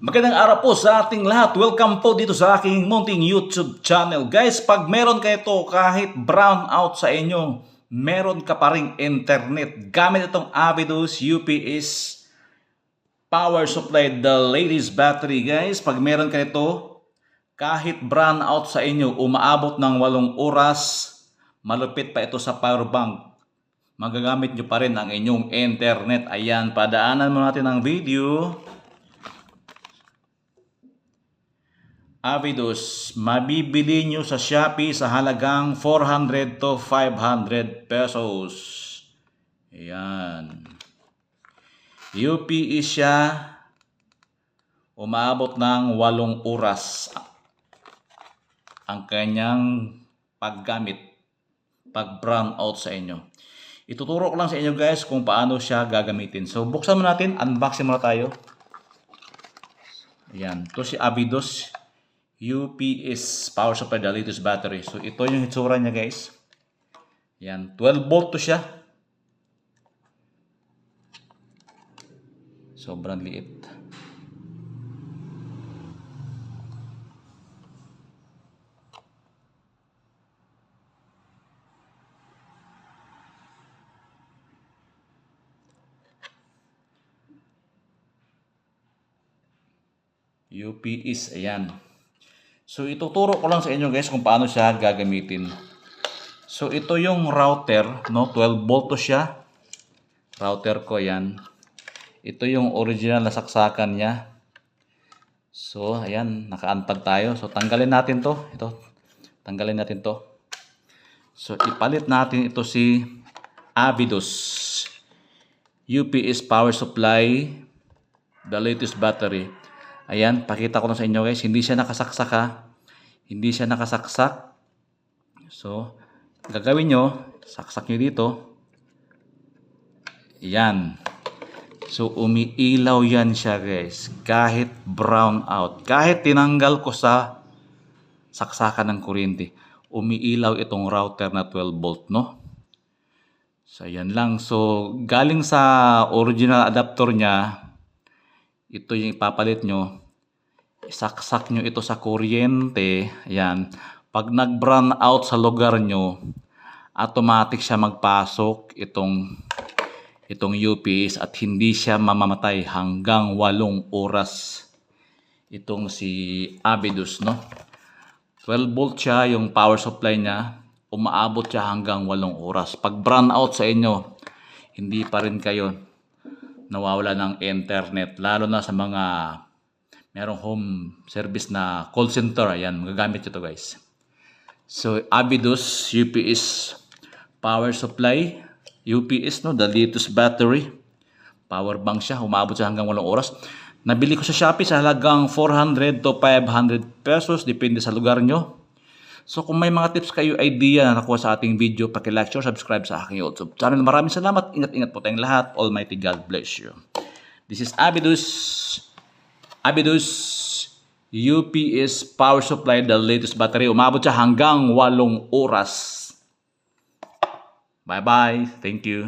Magandang araw po sa ating lahat. Welcome po dito sa aking munting YouTube channel. Guys, pag meron kayo to kahit brown out sa inyo, meron ka pa ring internet. Gamit itong Avidus UPS power supply, the latest battery. Guys, pag meron kayo to kahit brown out sa inyo, umaabot ng 8 oras, malupit pa ito sa power bank. Magagamit nyo pa rin ang inyong internet. Ayan, padaanan mo natin ang video. Avidus, mabibili nyo sa Shopee sa halagang 400 to 500 pesos. Ayan. UPS siya, umaabot ng 8 oras ang kanyang paggamit pag brown out sa inyo. Ituturo ko lang sa inyo guys kung paano siya gagamitin. So buksan mo natin, unboxing muna tayo. Ayan, ito si Avidus UPS power supply, the latest battery. So ito yung itsura niya guys. Yan, 12 volt to siya. Sobrang liit. UPS, ayan. So ituturo ko lang sa inyo guys kung paano siya gagamitin. So ito yung router, no? 12 volt to siya. Router ko yan. Ito yung original na saksakan niya. So ayan, nakaantag tayo. So tanggalin natin to. Ito. Tanggalin natin to. So ipalit natin ito si Avidus UPS power supply, the latest battery. Ayan, pakita ko na sa inyo guys, hindi siya nakasaksak ha. Hindi siya nakasaksak. So, gagawin nyo, saksak nyo dito. Ayan. So, umiilaw yan siya guys. Kahit brown out. Kahit tinanggal ko sa saksakan ng kuryente, umiilaw itong router na 12 volt, no? So, ayan lang. So, galing sa original adapter niya, ito yung ipapalit nyo. Isaksak nyo ito sa kuryente. Ayan. Pag nag-brown out sa lugar nyo, automatic siya magpasok itong UPS at hindi siya mamamatay hanggang 8 oras. Itong si Avidus, no? 12 volt siya yung power supply niya. Umaabot siya hanggang 8 oras. Pag brown out sa inyo, hindi pa rin kayo nawawala ng internet, lalo na sa mga merong home service na call center. Ayan, magagamit ito guys. So Avidus UPS power supply, UPS, no, the latest battery, power bank siya, umabot siya hanggang 8 oras. Nabili ko sa Shopee sa halagang 400 to 500 pesos, depende sa lugar nyo. So kung may mga tips kayo, idea na nakuha sa ating video, paki-like, share, subscribe sa aking YouTube channel. Maraming salamat. Ingat-ingat po tayong lahat. Almighty God bless you. This is Avidus UPS power supply, the latest battery. Umabot siya hanggang 8 oras. Bye-bye. Thank you.